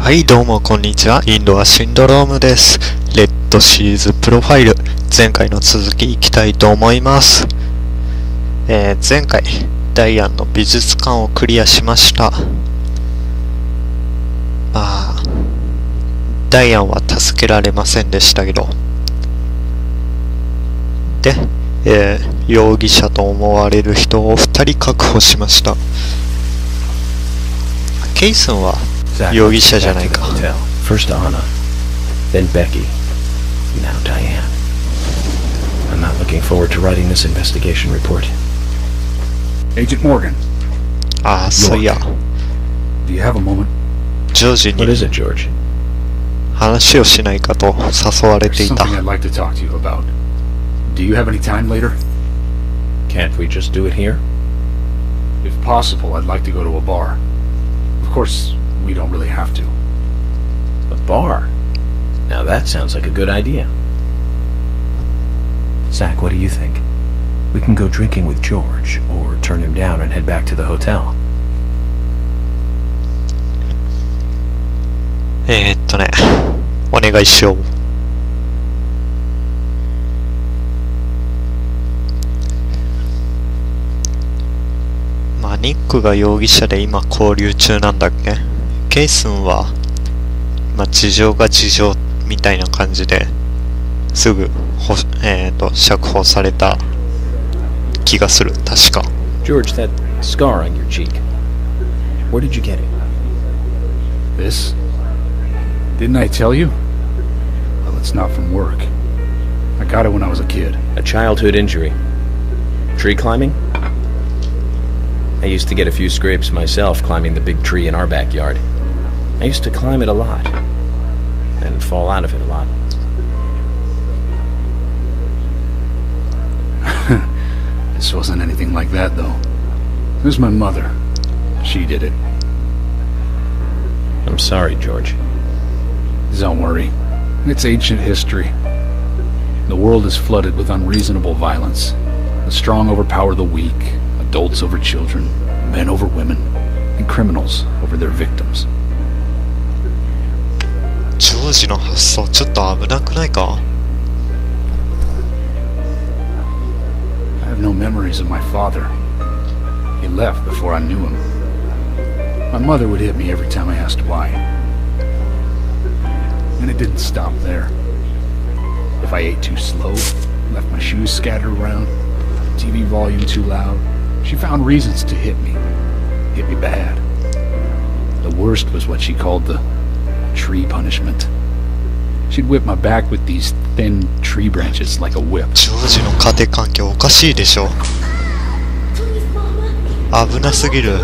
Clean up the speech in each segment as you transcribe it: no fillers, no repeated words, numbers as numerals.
はいどうもこんにちは。インドアシンドロームです。レッドシーズプロファイル、前回の続きいきたいと思います。前回ダイアンの美術館をクリアしました。ダイアンは助けられませんでしたけど、で、容疑者と思われる人を2人確保しました。ケイスンは容疑者じゃないか。 First Anna, then Becky, now Diane. I'm not looking forward to writing this investigation report. Agent Morgan. そういや Do you have a moment? ジョージ What is に it, George? 話をしないかと誘われて There's いた。 something I'd like to talk to you about. Do you have any time later? Can't we just do it here? If possible, I'd like to go to a bar. Of course, we don't really have to. A bar? Now that sounds like a good idea. Zach, what do you think? We can go drinking with George, or turn him down and head back to the hotel. お願いしよう。ニックが容疑者で今拘留中なんだっけ。ケイスンは事情が事情みたいな感じですぐ釈放された気がする。確か George, that scar on your cheek. Where did you get it? This? Didn't I tell you? Well, it's not from work. I got it when I was a kid. A childhood injury. Tree climbing? I used to get a few scrapes myself climbing the big tree in our backyard. I used to climb it a lot, and fall out of it a lot. This wasn't anything like that, though. It was my mother. She did it. I'm sorry, George. Don't worry. It's ancient history. The world is flooded with unreasonable violence. The strong overpower the weak, adults over children, men over women, and criminals over their victims. ジョージの発想ちょっと危なくないか。 I have no memories of my father. He left before I knew him. My mother would hit me every time I asked why. And it didn't stop there. If I ate too slow, left my shoes scattered around, TV volume too loud, she found reasons to hit me bad. The worst was what she called the tree punishment. She'd whip my back with these thin tree branches like a whip. ジョージの家庭環境おかしいでしょ。危なすぎる。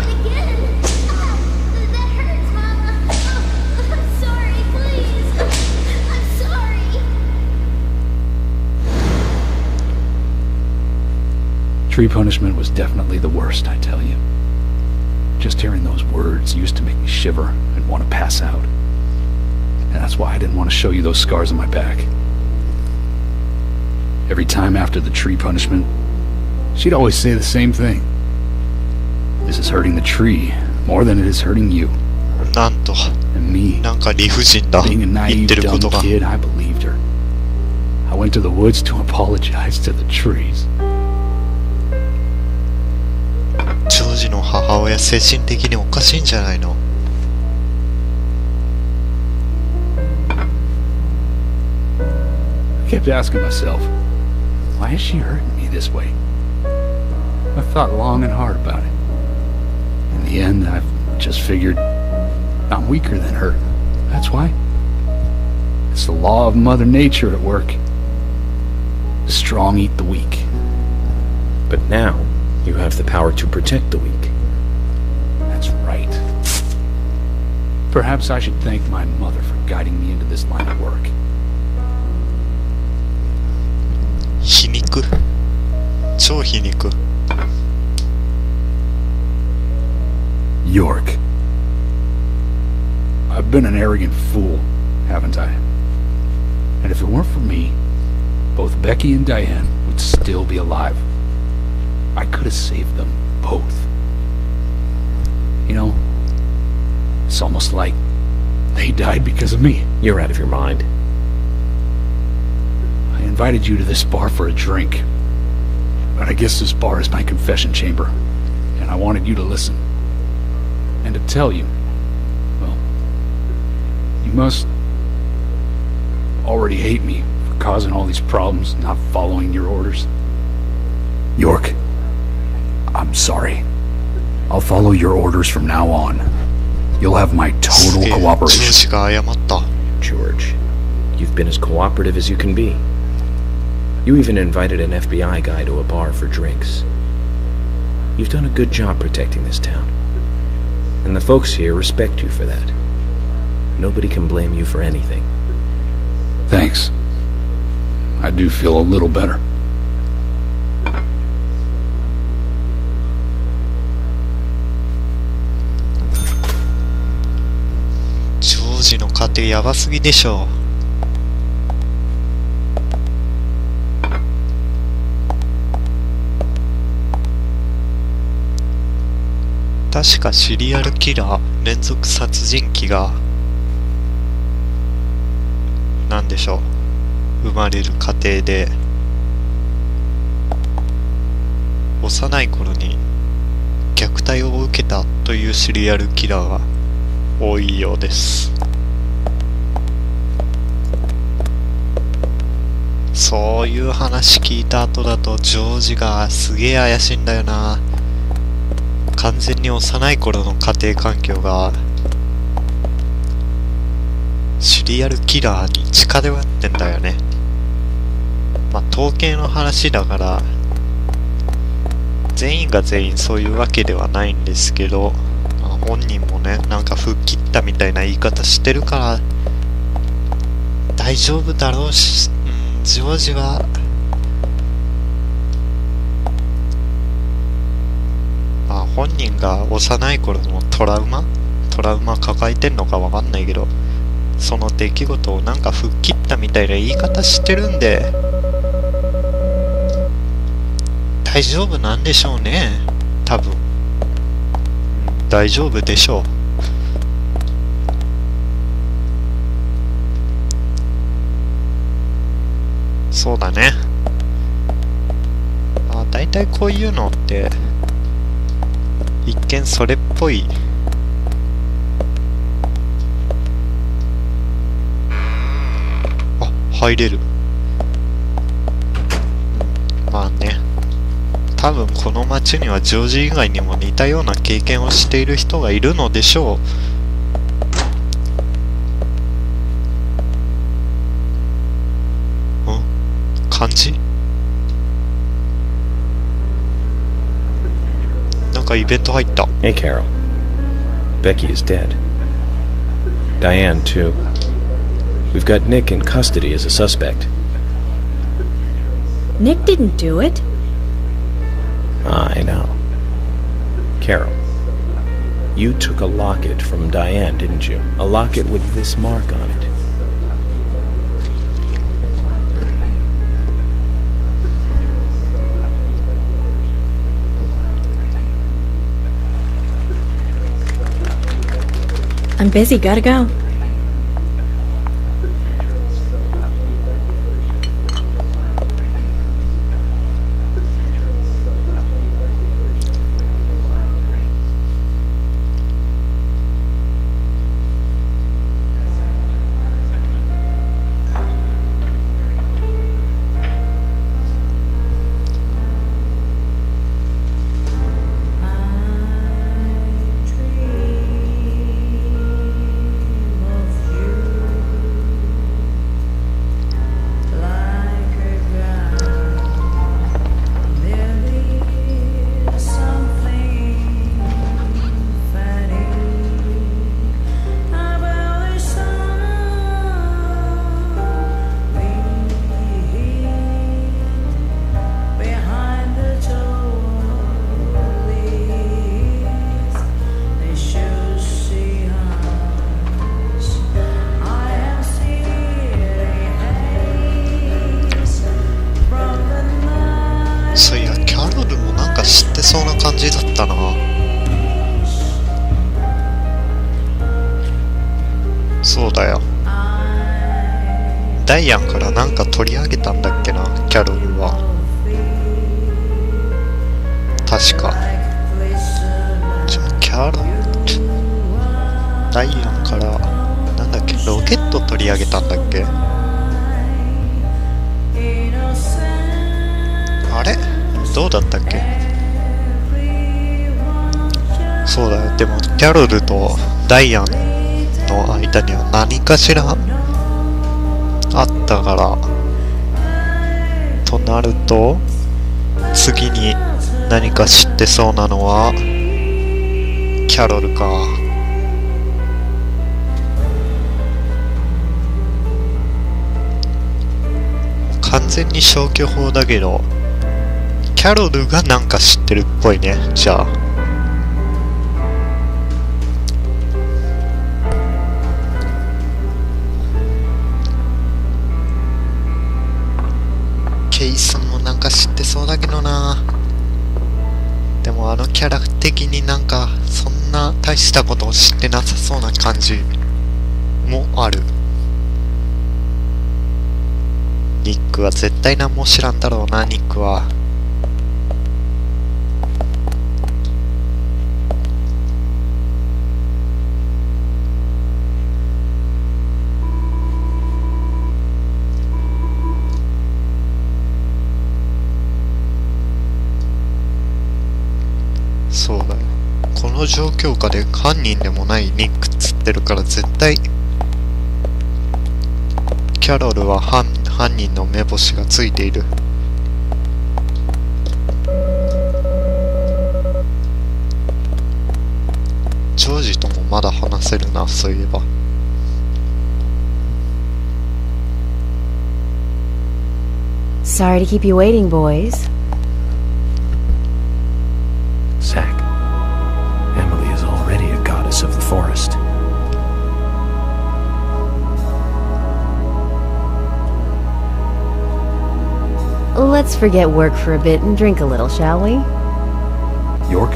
Tree punishment was definitely the worst, I tell you. Just hearing those words used to make me shiver and want to pass out. And that's why I didn't want to show you those scars on my back. Every time after the tree punishment, she'd always say the same thing. This is hurting the tree more than it is hurting you. なんと And me, なんか理不尽だ。 being a 言っ naive, てるこ dumb とが。 kid, I believed her. I went to the woods to apologize to the trees. ジョージの母親精神的におかしいんじゃないの。 I kept asking myself, why is she hurting me this way? I thought long and hard about it. In the end, I've just figured I'm weaker than her. That's why. It's the law of Mother Nature at work. The strong eat the weak. But now, you have the power to protect the weak. That's right. Perhaps I should thank my mother for guiding me into this line of work. 皮肉。超皮肉。 York. I've been an arrogant fool, haven't I? And if it weren't for me, both Becky and Diane would still be alive. I could have saved them both. You know, it's almost like They died because of me. You're out of your mind. I invited you to this bar for a drink. But I guess this bar is my confession chamber. And I wanted you to listen. And to tell you, well, you must already hate me for causing all these problems, not following your orders. York, I'm sorry. I'll follow your orders from now on. You'll have my す total げえ、ジョー cooperation. ジが謝った。 George, you've been as cooperative as you can be. You even invited an FBI guy to a bar for drinks. You've done a good job protecting this town. And the folks here respect you for that. Nobody can blame you for anything. Thanks. I do feel a little better. ジョージの家庭やばすぎでしょ。確かシリアルキラー、連続殺人鬼がなんでしょう、生まれる過程で幼い頃に虐待を受けたというシリアルキラーが多いようです。そういう話聞いた後だとジョージがすげえ怪しいんだよな。完全に幼い頃の家庭環境がシリアルキラーに近寄ってんだよね。まあ統計の話だから全員が全員そういうわけではないんですけど、まあ、本人もねなんか吹っ切ったみたいな言い方してるから大丈夫だろうし、ジョージはまあ本人が幼い頃のトラウマ抱えてんのかわかんないけど、その出来事をなんか吹っ切ったみたいな言い方してるんで大丈夫なんでしょうね。多分大丈夫でしょう。そうだね。まあ大体こういうのって一見それっぽい入れる。まあね、多分この町にはジョージ以外にも似たような経験をしている人がいるのでしょう。漢字？なんかイベント入った。Hey, Carol. Becky is dead. Diane, too. We've got Nick in custody as a suspect. Nick didn't do it. I know. Carol, you took a locket from Diane, didn't you? A locket with this mark on it. I'm busy, gotta go. そうだよ。ダイアンからなんか取り上げたんだっけな、キャロルは。確か。キャロル、ダイアンからなんだっけ、ロケット取り上げたんだっけ。あれどうだったっけ。そうだよ。でもキャロルとダイアンの間には何かしらあったからとなると、次に何か知ってそうなのはキャロルか。完全に消去法だけど、キャロルがなんか知ってるっぽいね。じゃあケイスもなんか知ってそうだけどな。でもあのキャラ的になんかそんな大したことを知ってなさそうな感じもある。ニックは絶対何も知らんだろうな。ニックはそうだよ。この状況下で犯人でもないニックっつってるから、絶対キャロルは犯人の目星がついている。ジョージともまだ話せるな、そういえば。Sorry to keep you waiting, boys. Zach, Emily is already a goddess of the forest. Let's forget work for a bit and drink a little, shall we? York?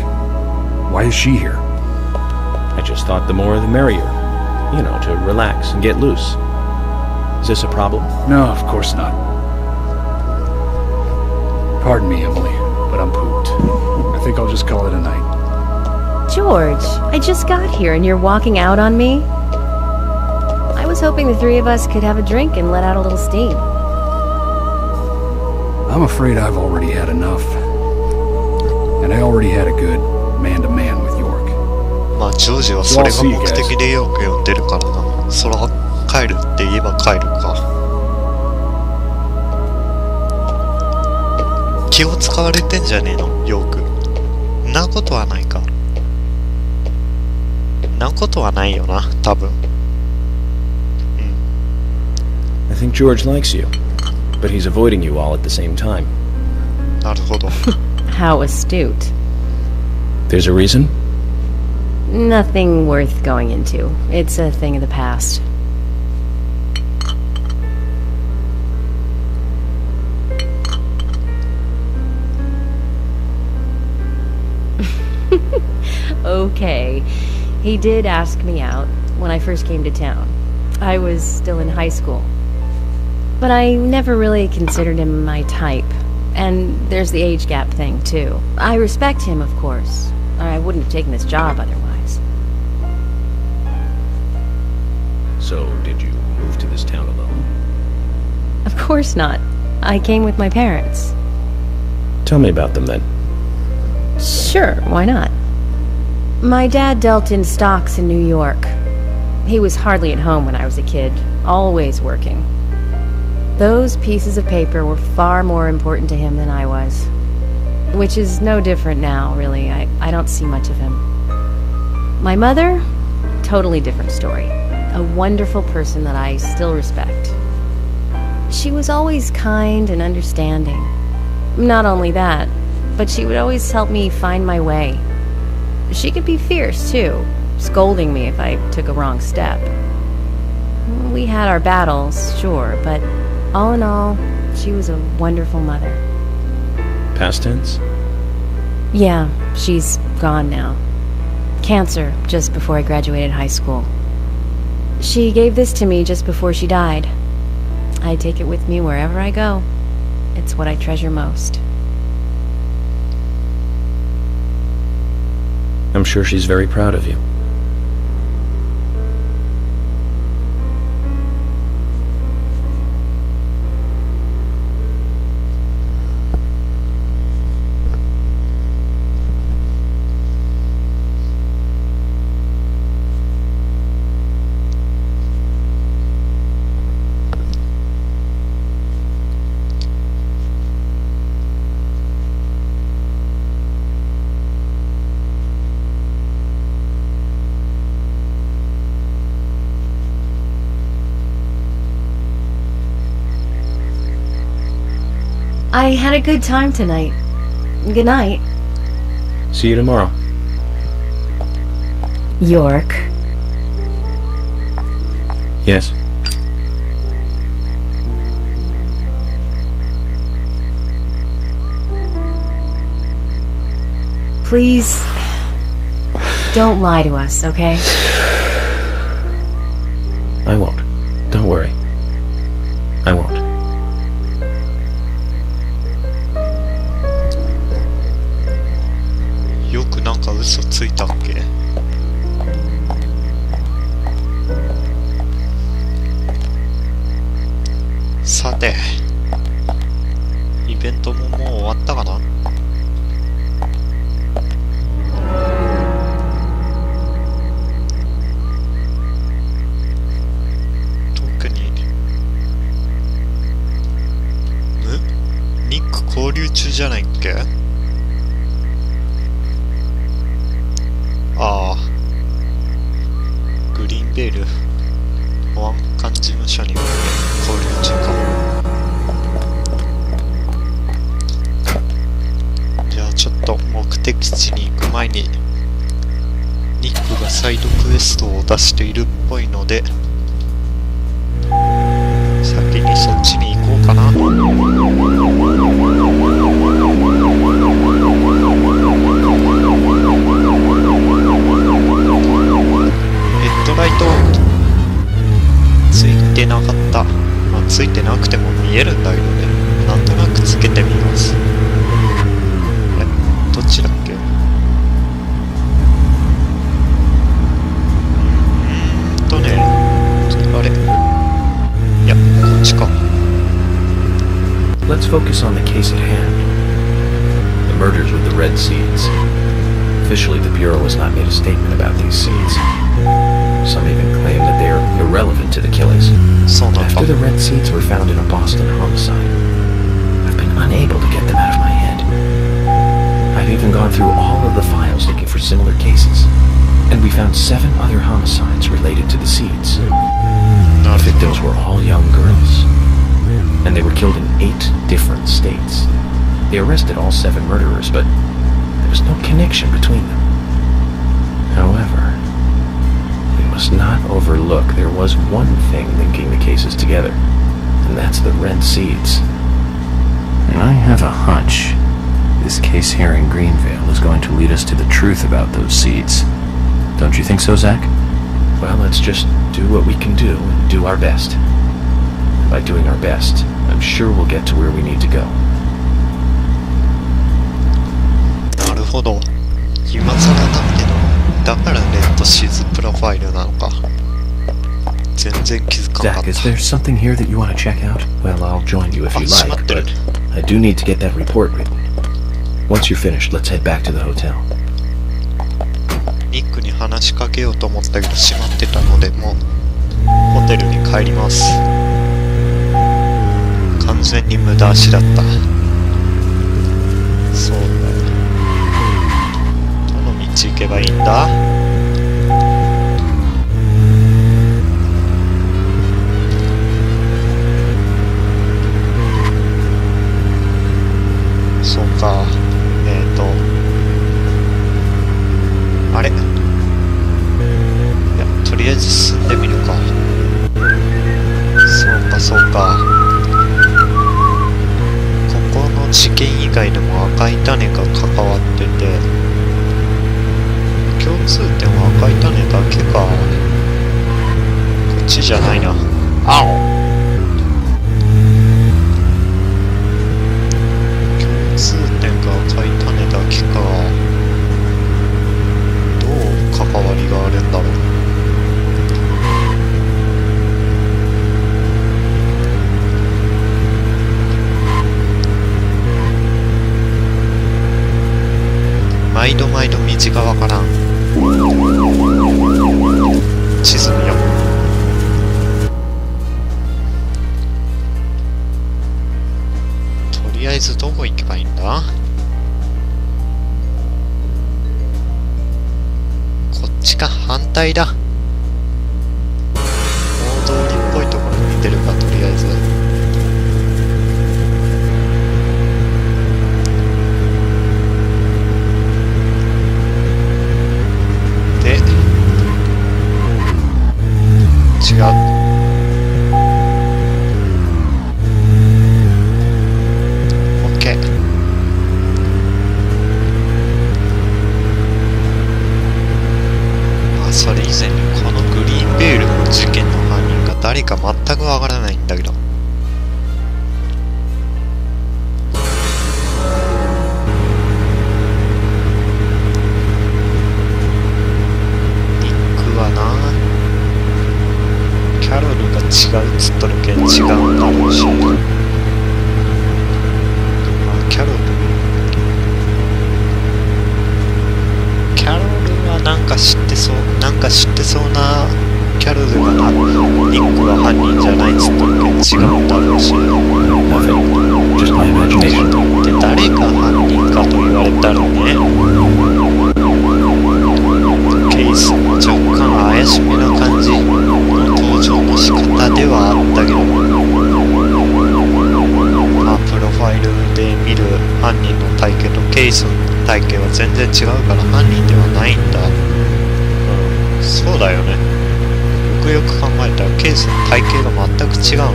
Why is she here? I just thought the more the merrier. You know, to relax and get loose. Is this a problem? No, of course not. Pardon me, Emily, but I'm pooped. I think I'll just call it a night. George, I just got here and you're walking out on me? I was hoping the three of us could have a drink and let out a little steam. I'm afraid I've already had enough. And I already had a good man-to-man with York. まあジョージはそれが目的でよく呼んでるからな。そら帰るって言えば帰るか。気を使われてんじゃねえの、ヨーク。んなことはないか。んなことはないよな、多分。I think George likes you, but he's avoiding you all at the same time. なるほど。How astute. There's a reason? Nothing worth going into. It's a thing of the past. Okay. He did ask me out when I first came to town. I was still in high school. But I never really considered him my type. And there's the age gap thing, too. I respect him, of course. I wouldn't have taken this job otherwise. So, did you move to this town alone? Of course not. I came with my parents. Tell me about them then. Sure, why not? My dad dealt in stocks in New York. He was hardly at home when I was a kid, always working. Those pieces of paper were far more important to him than I was. Which is no different now, really. I don't see much of him. My mother? Totally different story. A wonderful person that I still respect. She was always kind and understanding. Not only that, but she would always help me find my way. She could be fierce, too, scolding me if I took a wrong step. We had our battles, sure, but all in all, she was a wonderful mother. Past tense? Yeah, she's gone now. Cancer just before I graduated high school. She gave this to me just before she died. I take it with me wherever I go. It's what I treasure most. I'm sure she's very proud of you. I had a good time tonight. Good night. See you tomorrow. York. Yes. Please, don't lie to us, okay? I won't. Don't worry. I won't. よくなんか嘘ついたっけ？さて、イベントももう終わったかな？特にニック交流中じゃないっけ？ああ、グリーンベール保安官事務所に交流中か。じゃあちょっと目的地に行く前にニックがサイドクエストを出しているっぽいので先にそっちに行こうかな。ライトついてなかった。まあついてなくても見えるんだけどね。なんとなくつけてみます。どっちだっけ？あれ？いや、こっちか。Let's focus on the case at hand. The murders with the red seeds. Officially, the Bureau has not made a statement about these seeds. Some even claim that they are irrelevant to the killings. After the red seeds were found in a Boston homicide, I've been unable to get them out of my head. I've even gone through all of the files looking for similar cases, and we found 7 other homicides related to the seeds. The victims were all young girls, and they were killed in 8 different states. They arrested all 7 murderers, but there was no connection between them. However, we must not overlook there was one thing linking the cases together, and that's the red seeds. And I have a hunch this case here in Greenvale is going to lead us to the truth about those seeds. Don't you think so, Zach? Well, let's just do what we can do and do our best. By doing our best, I'm sure we'll get to where we need to go. なるほど。今更だけど、だからレッドシーズプロファイルなのか。全然気づかなかっ Zach, た。 is there something here that you want to check out? Well, I'll join you if you しまっ like, てる。 but I do need to get that report written. Once you're finished, let's head back to the hotel. ニックに話しかけようと思ったけど閉まってたので、もうホテルに帰ります。完全に無駄足だった。そうだよ。どの道行けばいいんだ？そうか。あれ？いや、とりあえず進んでみるか。そうかそうか。ここの事件以外でも赤い種が関わってて、共通点は赤い種だけか。こ道がわからん。地図見よう。とりあえずどこ行けばいいんだ？こっちか、反対だ。大通りっぽいところに出るか、とりあえず。で、違う。オッケー。それ以前にこのグリーンベールの事件の犯人が誰か全くわからないんだけど。ニックはな、キャロルが違うっつっとるけん違うんだろうし、キャロルなんか知ってそうなキャロルがな、ニックは犯人じゃないっつっとるけん違うんだろうし、で、誰が犯人かと言われたらね、ケースも若干怪しめな感じの登場の仕方ではあったけど、まあプロファイルで見る犯人の体型とケースの体型は全然違うから犯人ではないんだ。そうだよね。よくよく考えたらケースの体型が全く違うの。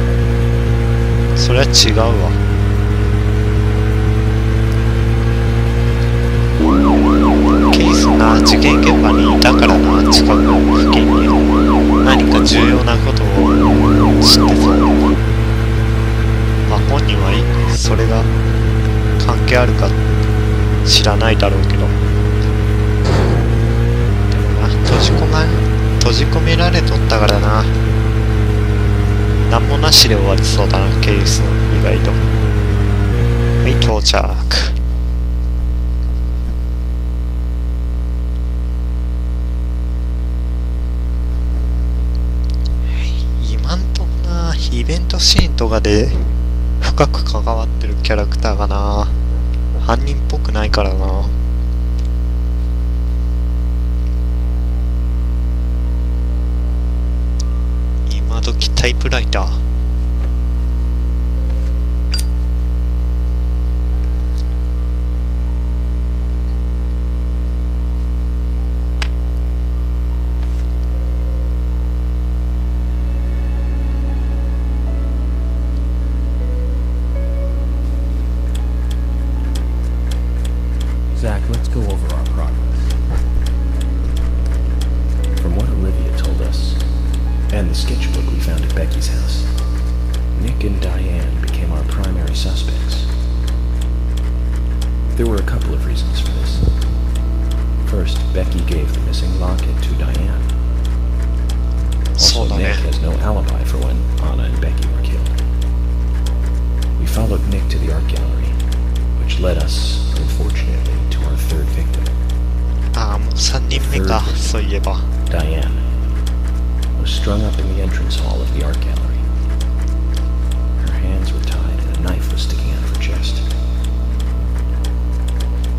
それは違うわ。ケースな、事件現場にいたからな、近くの付近に何か重要なことを知ってそう。まあ本人はいい、それが関係あるか知らないだろうけど、でもな、閉じ込められとったからな、何もなしで終わりそうだな、ケース意外と。はい、到着。今んとこな、イベントシーンとかで深く関わってるキャラクターがな、犯人っぽくないからな。今時タイプライター。Zach, let's go over our progress. From what Olivia told us, and the sketchbook we found at Becky's house, Nick and Diane became our primary suspects. There were a couple of reasons for this. First, Becky gave the missing locket to Diane. Also, Nick has no alibi for when Anna and Becky were killed. We followed Nick to the art gallery, which led us, unfortunately, to our third victim. ああ、もう3人目か、そういえば。Diane was strung up in the entrance hall of the art gallery. Her hands were tied and a knife was sticking out of her chest.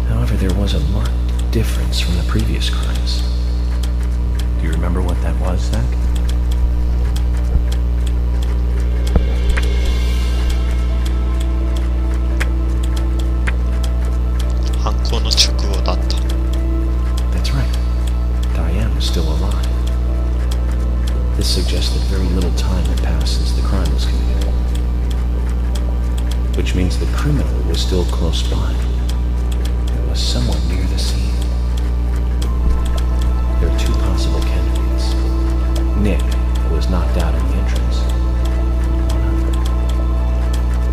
However, there was a marked difference from the previous crimes. Do you remember what that was, Zach? 犯行の直後だった。 That's right. Diane was still alive. This suggests that very little time had passed since the crime was committed. Which means the criminal was still close by. It was someone near the scene. There are two possible candidates. Nick, who was knocked out in the entrance. One other.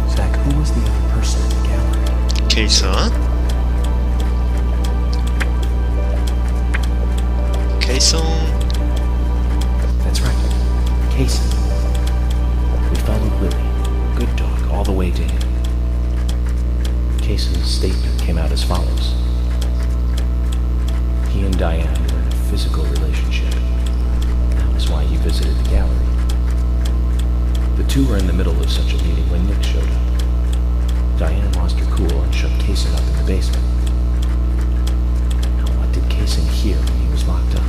Zach, who was the other person in the gallery? ケイさん？ケイさん。 That's right. Casey. We followed Willie, good dog, all the way to him. Casey's statement came out as follows. were in the middle of such a meeting when Nick showed up. Diane lost her cool and shoved Kaysen up in the basement. Now, what did Kaysen hear when he was locked up?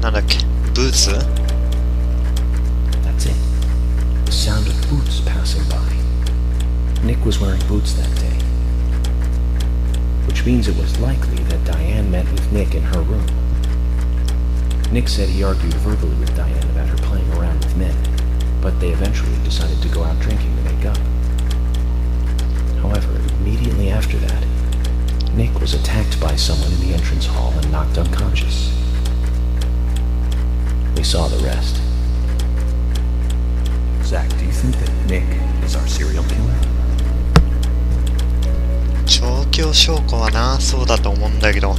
なんだっけ、ブーツ？ That's it. The sound of boots passing by. Nick was wearing boots that day. Which means it was likely that Diane met with Nick in her room. Nick said he argued verbally with Diane about her playing around with men, but they eventually decided to go out drinking to make up. However, immediately after that, Nick was attacked by someone in the entrance hall and knocked unconscious. We saw the rest. Zach, do you think that Nick is our serial killer? 状況証拠はな、そうだと思うんだけど。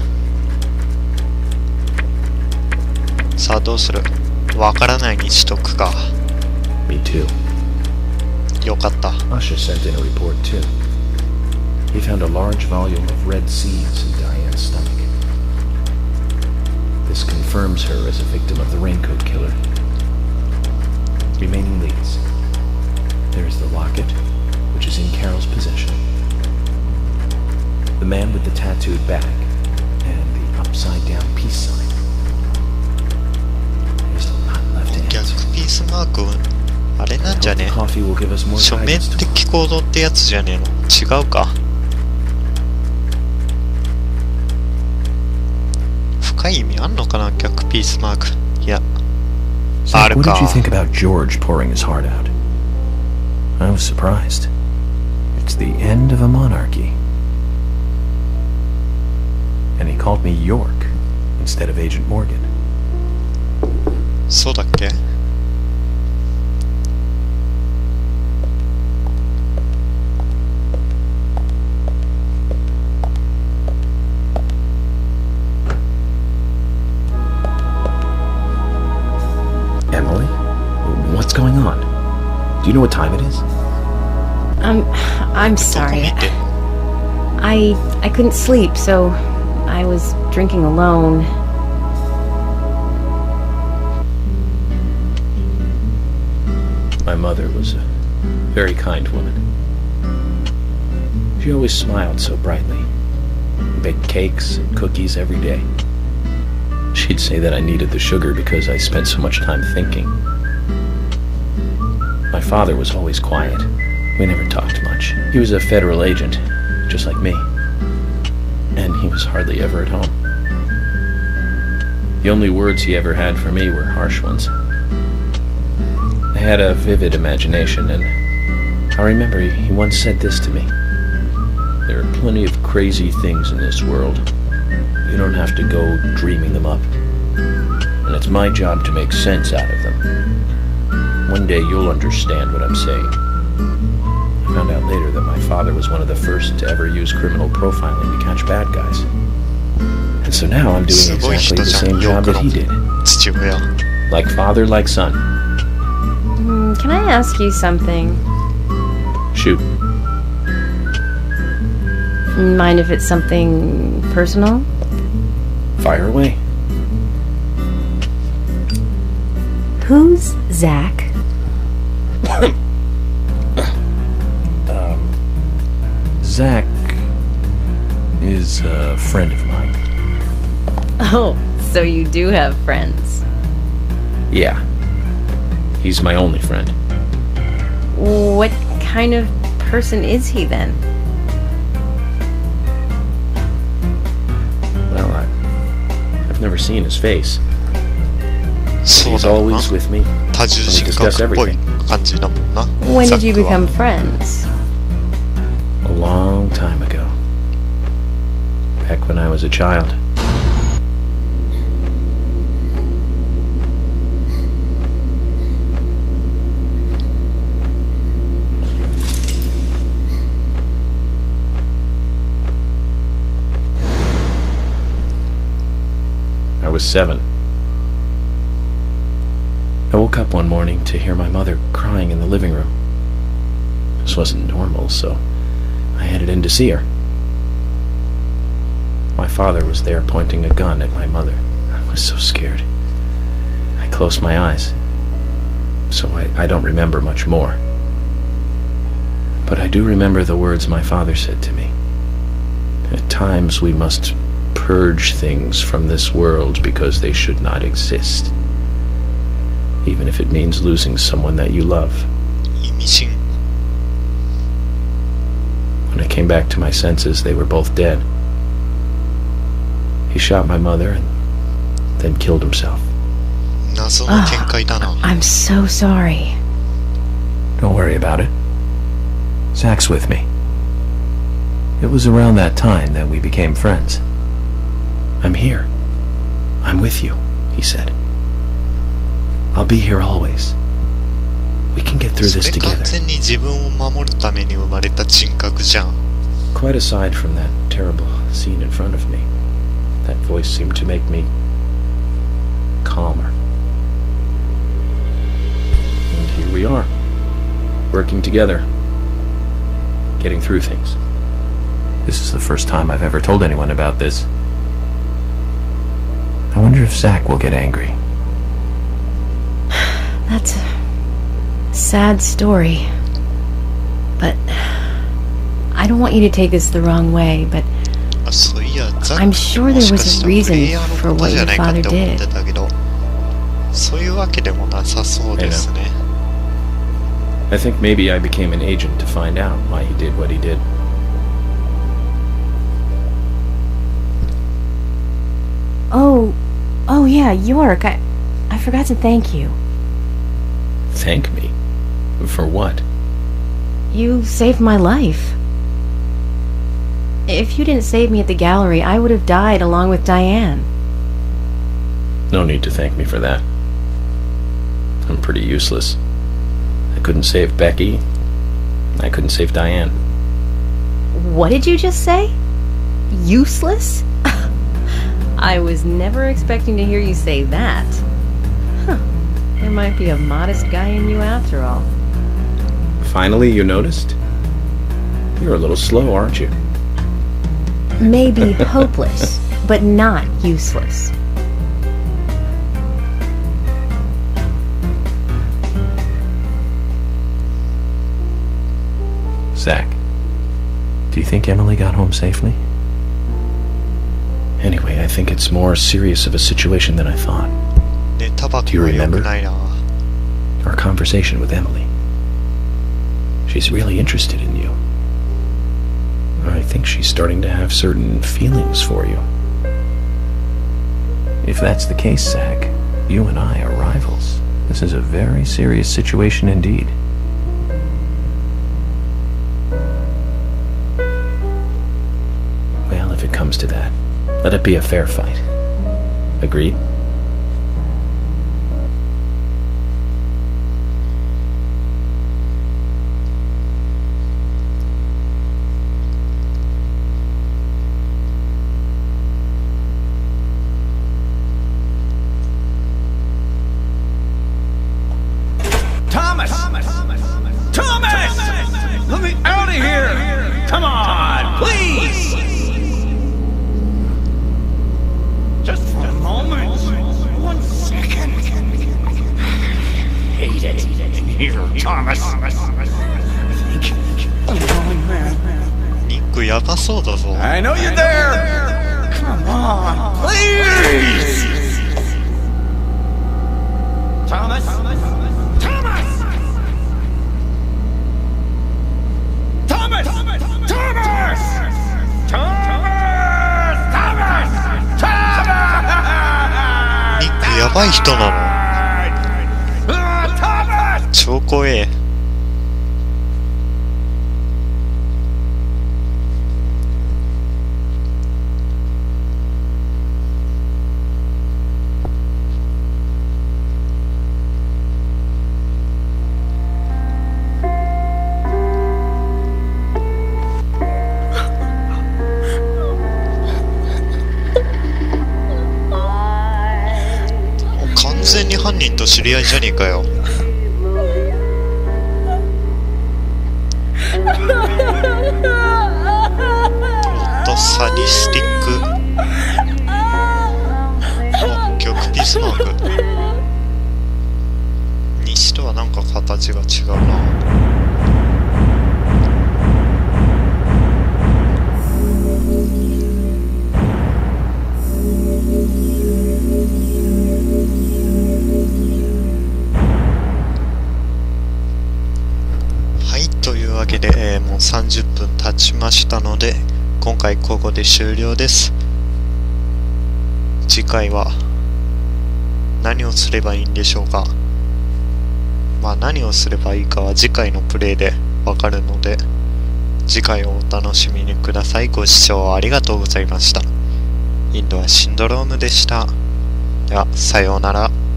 さあどうする？わからないにしとくか。Me too. よかった。Usher sent in a report too. He found a large volume of red seeds in Diane's stomach. This confirms her as a victim of the raincoat killer. Remaining leads. There is the locket, which is in Carol's possession. The man with the tattooed bag, and the upside-down peace sign. There's a lot left to 逆 answer. ピースマークあれなんじゃ I ね hope the coffee will give us more 書面 guidance 的 tomorrow. 行動ってやつじゃねえの？違うか。深い意味あんのかな、逆ピースマーク。いや、 Zach, ある what か。 did you think about George pouring his heart out? I was surprised. It's the end of a monarchy. And he called me York instead of Agent Morgan. そうだっけ？ Emily? What's going on? Do you know what time it is? I'm sorry. どこ見て？ I couldn't sleep, so I was drinking alone. My mother was a very kind woman. She always smiled so brightly. Baked cakes and cookies every day. She'd say that I needed the sugar because I spent so much time thinking. My father was always quiet. We never talked much. He was a federal agent, just like me. And he was hardly ever at home. The only words he ever had for me were harsh ones. I had a vivid imagination, and I remember he once said this to me. There are plenty of crazy things in this world. You don't have to go dreaming them up. And it's my job to make sense out of them. One day you'll understand what I'm saying. I found out later that my father was one of the first to ever use criminal profiling to catch bad guys. And so now I'm doing すごい exactly 人 the じゃん、 same ヨー job ク that の he did. 父親。 Like father, like son. Can I ask you something? Shoot. Mind if it's something personal? Fire away. Who's Zach? Zach is a friend of mine. Oh, so you do have friends. Yeah. He's my only friend. What kind of person is he then? Well, I've never seen his face. そう He's だろうな。 always with me. 多重人格っぽい感じだもんな。 When ザ did you ックは become friends? A long time ago. Back when I was a child. I was 7. I woke up one morning to hear my mother crying in the living room. This wasn't normal, so I headed in to see her. My father was there pointing a gun at my mother. I was was so scared. I closed my eyes, so I don't remember much more. But I do remember the words my father said to me. At times we must purge things from this world because they should not exist, even if it means losing someone that you love. 意味深。 When I came back to my senses, they were both dead. He shot my mother and then killed himself. 謎の展開だな。 I'm so sorry. Don't worry about it. Zach's with me. It was around that time that we became friends. I'm here. I'm with you, he said. I'll be here always. We can get through そ this れ完 together. 全に自分を守るために生まれた人格じゃん。 Quite aside from that terrible scene in front of me, that voice seemed to make me calmer. And here we are, working together, getting through things. This is the first time I've ever told anyone about this. I wonder if Zach will get angry. That's a sad story. But I don't want you to take this the wrong way, but あ、そういや、ザック I'm sure there もし was かした a らプレイ reason ヤーの for こと what じゃ your ないかっ father て思っ did. てたけど、そういうわけでもなさそうですね。 I think maybe I became an agent to find out why he did what he did. Oh yeah, York, I forgot to thank you. Thank me? For what? You saved my life. If you didn't save me at the gallery, I would have died along with Diane. No need to thank me for that. I'm pretty useless. I couldn't save Becky. I couldn't save Diane. What did you just say? Useless? I was never expecting to hear you say that. Huh. There might be a modest guy in you after all. Finally, you noticed? You're a little slow, aren't you? Maybe hopeless, but not useless. Zach, do you think Emily got home safely? Anyway, I think it's more serious of a situation than I thought. ね、タバコは良くないな。 Our conversation with Emily. She's really interested in you. I think she's starting to have certain feelings for you. If that's the case, Zach, you and I are rivals. This is a very serious situation indeed. Well, if it comes to that, let it be a fair fight. Agreed? Thomas! Thomas! Let me out of here! Come on, please! Just for a moment. 1 second. Hate it. Here, Thomas. I think I'm going mad. ニックやばそうだぞ。 I know you're there! Come on, please! Thomas! Thomas! Thomas! Thomas! Thomas! Thomas! Thomas! ニックやばい人なの。 Thomas! 超怖え。完全に犯人と知り合いじゃねえかよ。サディスティック。お、曲したので、今回ここで終了です。次回は何をすればいいんでしょうか。何をすればいいかは次回のプレイでわかるので、次回をお楽しみにください。ご視聴ありがとうございました。インドはシンドロームでした。では、さようなら。